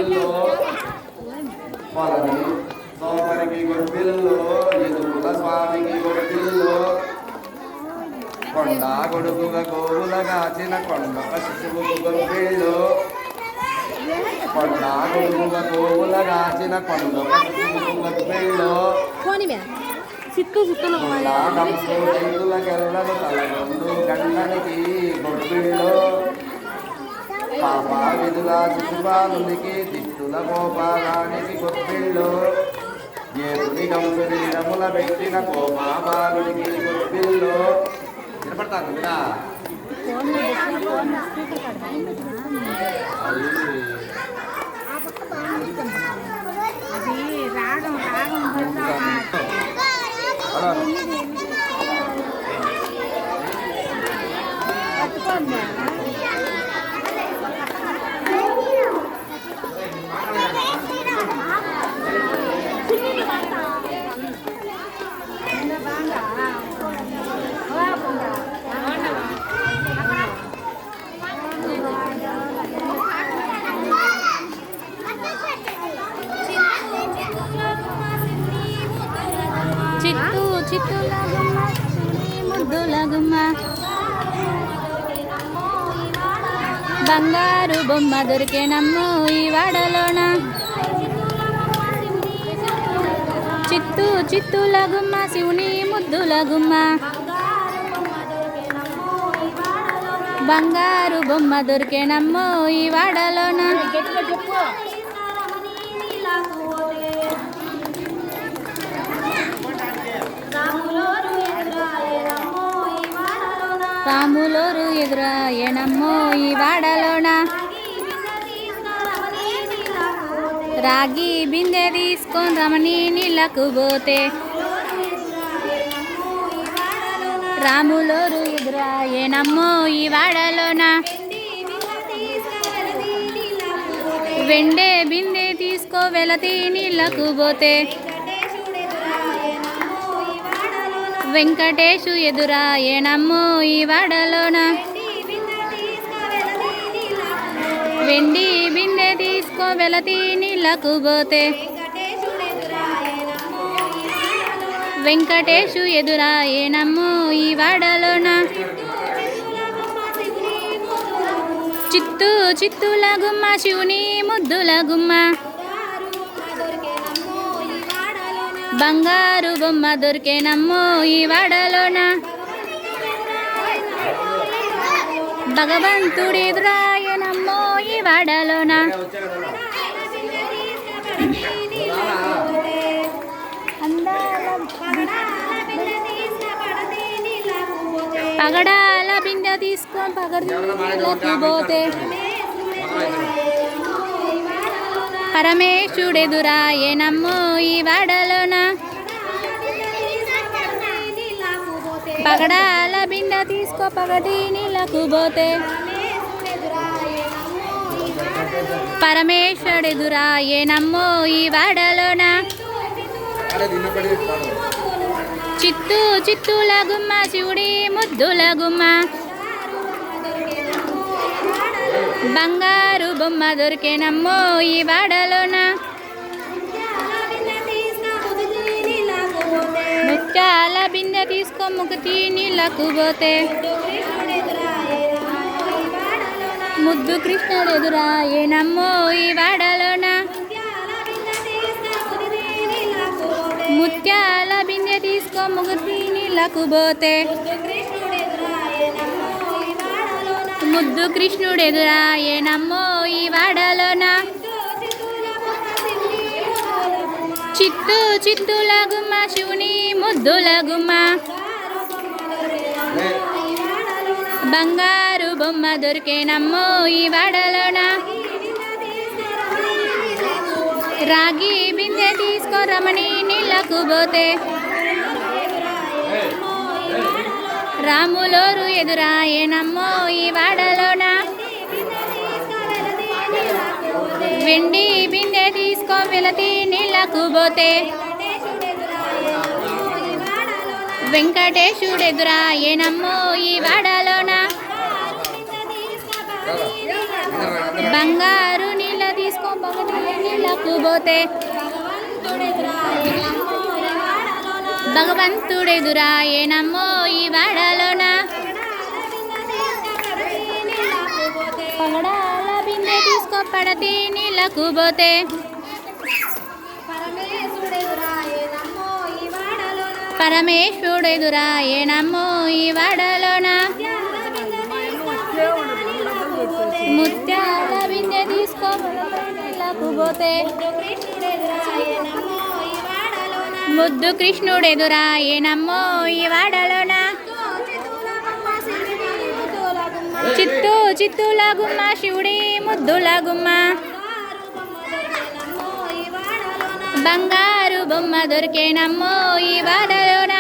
గొప్పిల్లో పొలని సోమరికి గొప్పిల్లో ఎదుగుల స్వామికి గొప్పిల్లో కొండ గొడుగుగా గోవులగాచిన కొండక శిశువుకు గొప్పిల్లో కొండ గొడుగుగా గోవులగాచిన కొండక శిశువుకు గొప్పిల్లో చేతుల గెల్లను తలగొండు గండనికి గొప్పిల్లో పాప విధుల శిశుపాలునికి దిట్టుల గోపాలానికి గొప్పిళ్ళు ఏపుని గంసుని రముల పెట్టిన కోమాబాలునికి గొప్పిళ్ళు వినపడతాను కదా చిత్తూ చిత్తుల గుమ్మ ముద్దుల గుమ్మ బంగారు బొమ్మ దొరికేనమ్మో ఈ వాడలోన చిత్తూ చిత్తుల గుమ్మ శివుని ముద్దుల గుమ్మ బంగారు బొమ్మ దొరికేనమ్మో ఈ వాడలోన రాములోరు ఎదురాయనమ్మో ఈ వాడలోన రాగి బిందె తీసుకొని రమణి నీళ్ళకు పోతే రాములోరు ఎదురాయనమ్మో ఈ వాడలోన వెండే బిందె తీసుకో వెలతి నీళ్ళకు పోతే వెంకటేశు ఎదురాయనమ్మో ఈ వాడలోన వెండి బిందె తీసుకో వెలతి నీళ్ళకు పోతే వెంకటేశు ఎదురాయనమ్మో ఈ వాడలోన చిత్తూ చిత్తుల గుమ్మ శివుని ముద్దుల గుమ్మ బంగారు బొమ్మ దొరికేనమ్మో ఈ వాడలోన భగవంతుడి ఎదురాయనమ్మో ఈ వాడలోన పగడాల బిందె తీసుకొని పగడికి పోతే పరమేశుడెదురాయనమ్మో ఈ వాడలోన పగడాల బిందె తీసుకో పగటి నీళ్ళకు పోతే పరమేశ్వరుడెదురాయనమ్మో ఈ వాడలోన చిత్తూ చిత్తుల గుమ్మ శివుడి ముద్దుల గుమ్మ బంగారు బొమ్మ దొరికేనమ్మో ఈ వాడలోన ముత్యాల బిందె తీసుకో ముక్తి నీళ్ళకు పోతే ముద్దు కృష్ణుడు ఎదురాయనమ్మో ఈ వాడలోన ముత్యాల బిందె తీసుకో ముక్తి నీళ్ళకు పోతే ముద్దు కృష్ణుడు ఎదురాయనమ్మో ఈ వాడలోన చిత్తూ చిత్తుల గుమ్మ శివుని ముద్దుల గుమ్మ బంగారు బొమ్మ దొరికేనమ్మో ఈ వాడలోన రాగి బిందె తీసుకో రమణి నీళ్ళకు పోతే రాములోరు ఎదురాయనమ్మో ఈ వాడలోన వెండి బిందె తీసుకో వెలతి నీళ్ళకు పోతే వెంకటేశుడెదురాయనమ్మో ఈ వాడలోన బంగారు నీళ్ళ తీసుకో పోతే భగవంతుడెదురాయేనమ్మో ఈ వాడలోన పగడాల బిందె తీసుకోపడతి నీళ్ళకు పోతే పరమేశ్వరుడెదురాయేనమ్మో ఈ వాడలోన ముత్యాల బిందె తీసుకోపడకు పోతే ముద్దు కృష్ణుడెదురాయేనమ్మో ఈ వాడలోన చిత్తూ చిత్తుల గుమ్మ శివుడి ముద్దుల గుమ్మ బంగారు బొమ్మ దొరికేనమ్మో ఈ వాడలోన